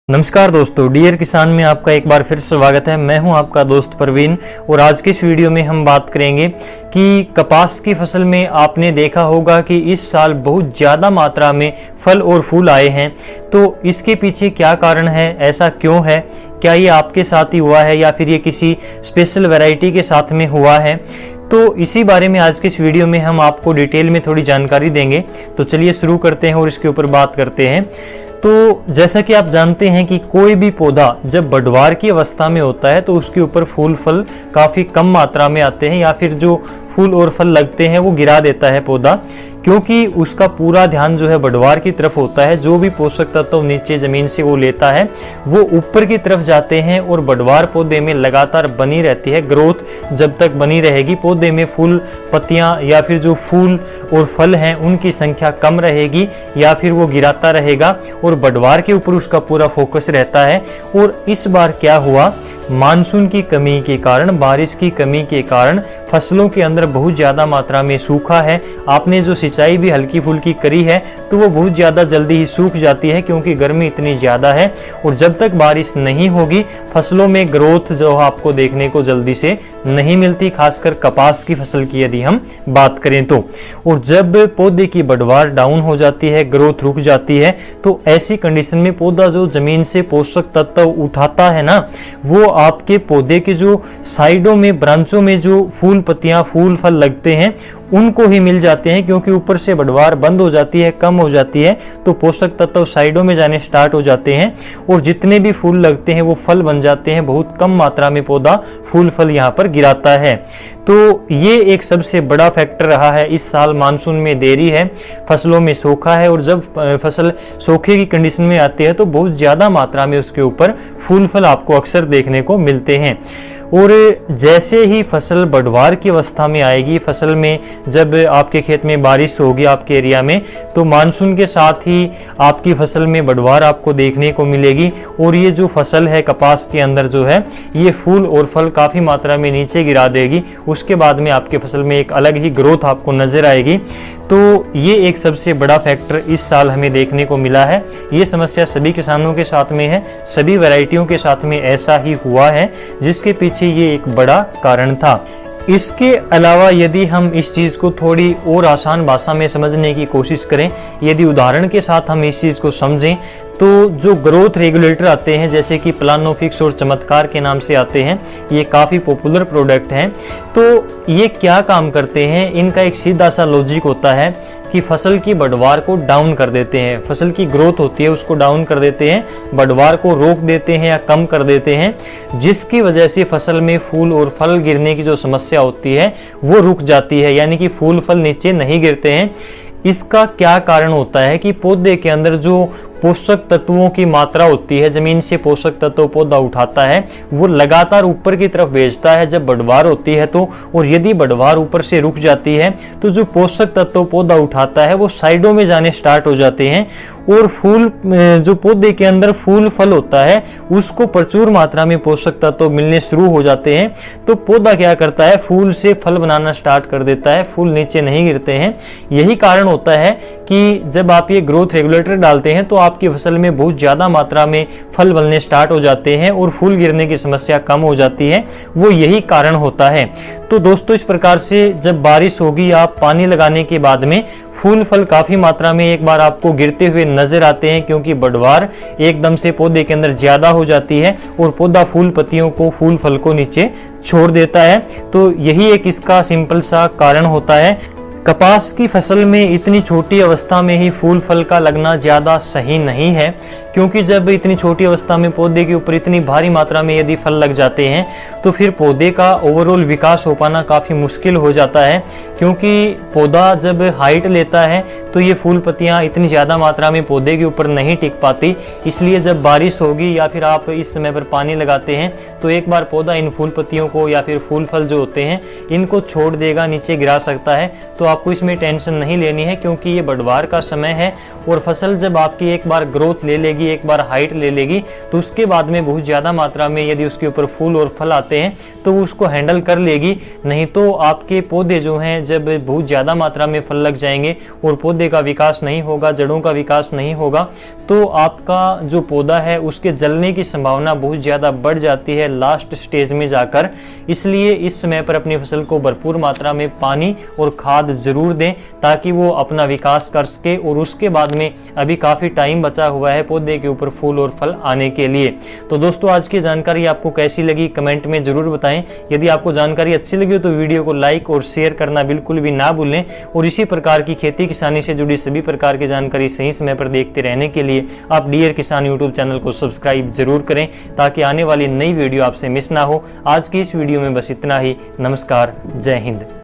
नमस्कार दोस्तों, डियर किसान में आपका एक बार फिर स्वागत है। मैं हूं आपका दोस्त परवीन और आज की इस वीडियो में हम बात करेंगे कि कपास की फसल में आपने देखा होगा कि इस साल बहुत ज़्यादा मात्रा में फल और फूल आए हैं। तो इसके पीछे क्या कारण है, ऐसा क्यों है, क्या ये आपके साथ ही हुआ है या फिर ये किसी स्पेशल वैरायटी के साथ में हुआ है? तो इसी बारे में आज के इस वीडियो में हम आपको डिटेल में थोड़ी जानकारी देंगे। तो चलिए शुरू करते हैं और इसके ऊपर बात करते हैं। तो जैसा कि आप जानते हैं कि कोई भी पौधा जब बढ़वार की अवस्था में होता है तो उसके ऊपर फूल फल काफ़ी कम मात्रा में आते हैं या फिर जो फूल और फल लगते हैं वो गिरा देता है पौधा, क्योंकि उसका पूरा ध्यान जो है बढ़वार की तरफ होता है। जो भी पोषक तत्व नीचे जमीन से वो लेता है वो ऊपर की तरफ जाते हैं और बढ़वार पौधे में लगातार बनी रहती है। ग्रोथ जब तक बनी रहेगी, पौधे में फूल पत्तियां या फिर जो फूल और फल हैं उनकी संख्या कम रहेगी या फिर वो गिराता रहेगा और बढ़वार के ऊपर उसका पूरा फोकस रहता है। और इस बार क्या हुआ, मानसून की कमी के कारण, बारिश की कमी के कारण फसलों के अंदर बहुत ज़्यादा मात्रा में सूखा है। आपने जो सिंचाई भी हल्की फुल्की करी है तो वो बहुत ज़्यादा जल्दी ही सूख जाती है क्योंकि गर्मी इतनी ज़्यादा है। और जब तक बारिश नहीं होगी फसलों में ग्रोथ जो आपको देखने को जल्दी से नहीं मिलती, खासकर कपास की फसल की यदि हम बात करें तो। और जब पौधे की बढ़वार डाउन हो जाती है, ग्रोथ रुक जाती है, तो ऐसी कंडीशन में पौधा जो जमीन से पोषक तत्व उठाता है ना, वो आपके पौधे के जो साइडों में, ब्रांचों में जो फूल पत्तियां, फूल फल लगते हैं उनको ही मिल जाते हैं, क्योंकि ऊपर से बढ़वार बंद हो जाती है, कम हो जाती है, तो पोषक तत्व साइडों में जाने स्टार्ट हो जाते हैं और जितने भी फूल लगते हैं वो फल बन जाते हैं। बहुत कम मात्रा में पौधा फूल फल यहाँ पर गिराता है। तो ये एक सबसे बड़ा फैक्टर रहा है। इस साल मानसून में देरी है, फसलों में सूखा है और जब फसल सूखे की कंडीशन में आती है तो बहुत ज़्यादा मात्रा में उसके ऊपर फूल फल आपको अक्सर देखने को मिलते हैं। और जैसे ही फसल बढ़वार की अवस्था में आएगी, फसल में जब आपके खेत में बारिश होगी आपके एरिया में, तो मानसून के साथ ही आपकी फसल में बढ़वार आपको देखने को मिलेगी और ये जो फसल है कपास के अंदर जो है ये फूल और फल काफ़ी मात्रा में नीचे गिरा देगी। उसके बाद में आपके फसल में एक अलग ही ग्रोथ आपको नजर आएगी। तो ये एक सबसे बड़ा फैक्टर इस साल हमें देखने को मिला है। ये समस्या सभी किसानों के साथ में है, सभी वैरायटियों के साथ में ऐसा ही हुआ है, जिसके पीछे ये एक बड़ा कारण था। इसके अलावा यदि हम इस चीज़ को थोड़ी और आसान भाषा में समझने की कोशिश करें, यदि उदाहरण के साथ हम इस चीज़ को समझें, तो जो ग्रोथ रेगुलेटर आते हैं जैसे कि प्लानोफिक्स और चमत्कार के नाम से आते हैं, ये काफ़ी पॉपुलर प्रोडक्ट हैं। तो ये क्या काम करते हैं, इनका एक सीधा सा लॉजिक होता है कि फसल की बढ़वार को डाउन कर देते हैं। फसल की ग्रोथ होती है उसको डाउन कर देते हैं, बढ़वार को रोक देते हैं या कम कर देते हैं, जिसकी वजह से फसल में फूल और फल गिरने की जो समस्या होती है वो रुक जाती है, यानी कि फूल फल नीचे नहीं गिरते हैं। इसका क्या कारण होता है कि पौधे के अंदर जो पोषक तत्वों की मात्रा होती है, जमीन से पोषक तत्व पौधा उठाता है वो लगातार ऊपर की तरफ भेजता है जब बढ़वार होती है तो। और यदि बढ़वार ऊपर से रुक जाती है तो जो पोषक तत्व पौधा उठाता है वो साइडों में जाने स्टार्ट हो जाते हैं और फूल, जो पौधे के अंदर फूल फल होता है उसको प्रचुर मात्रा में पोषक तत्व मिलने शुरू हो जाते हैं। तो पौधा क्या करता है, फूल से फल बनाना स्टार्ट कर देता है, फूल नीचे नहीं गिरते हैं। यही कारण होता है कि जब आप ये ग्रोथ रेगुलेटर डालते हैं तो आपकी फसल में बहुत ज़्यादा मात्रा में फल बनने स्टार्ट हो जाते हैं और फूल गिरने की समस्या कम हो जाती है। वो यही कारण होता है। तो दोस्तों, इस प्रकार से जब बारिश होगी, आप पानी लगाने के बाद में फूल फल काफ़ी मात्रा में एक बार आपको गिरते हुए नजर आते हैं, क्योंकि बढ़वार एकदम से पौधे के अंदर ज़्यादा हो जाती है और पौधा फूल पत्तियों को, फूल फल को नीचे छोड़ देता है। तो यही एक इसका सिंपल सा कारण होता है। कपास की फसल में इतनी छोटी अवस्था में ही फूल फल का लगना ज़्यादा सही नहीं है, क्योंकि जब इतनी छोटी अवस्था में पौधे के ऊपर इतनी भारी मात्रा में यदि फल लग जाते हैं तो फिर पौधे का ओवरऑल विकास हो पाना काफ़ी मुश्किल हो जाता है। क्योंकि पौधा जब हाइट लेता है तो ये फूल पत्तियां इतनी ज़्यादा मात्रा में पौधे के ऊपर नहीं टिक पाती। इसलिए जब बारिश होगी या फिर आप इस समय पर पानी लगाते हैं तो एक बार पौधा इन फूल पत्तियों को या फिर फूल फल जो होते हैं इनको छोड़ देगा, नीचे गिरा सकता है। तो आप आपको इसमें टेंशन नहीं लेनी है, क्योंकि ये बढ़वार का समय है और फसल जब आपकी एक बार ग्रोथ ले लेगी, एक बार हाइट ले लेगी, तो उसके बाद में बहुत ज़्यादा मात्रा में यदि उसके ऊपर फूल और फल आते हैं तो वो उसको हैंडल कर लेगी। नहीं तो आपके पौधे जो हैं जब बहुत ज़्यादा मात्रा में फल लग जाएंगे और पौधे का विकास नहीं होगा, जड़ों का विकास नहीं होगा, तो आपका जो पौधा है उसके जलने की संभावना बहुत ज़्यादा बढ़ जाती है लास्ट स्टेज में जाकर। इसलिए इस समय पर अपनी फसल को भरपूर मात्रा में पानी और खाद जरूर दें ताकि वो अपना विकास कर सके। और उसके बाद में अभी काफ़ी टाइम बचा हुआ है पौधे के ऊपर फूल और फल आने के लिए। तो दोस्तों, आज की जानकारी आपको कैसी लगी कमेंट में जरूर बताएं। यदि आपको जानकारी अच्छी लगी हो तो वीडियो को लाइक और शेयर करना बिल्कुल भी ना भूलें। और इसी प्रकार की खेती किसानी से जुड़ी सभी प्रकार की जानकारी सही समय पर देखते रहने के लिए आप डियर किसान यूट्यूब चैनल को सब्सक्राइब जरूर करें ताकि आने वाली नई वीडियो आपसे मिस ना हो। आज की इस वीडियो में बस इतना ही। नमस्कार, जय हिंद।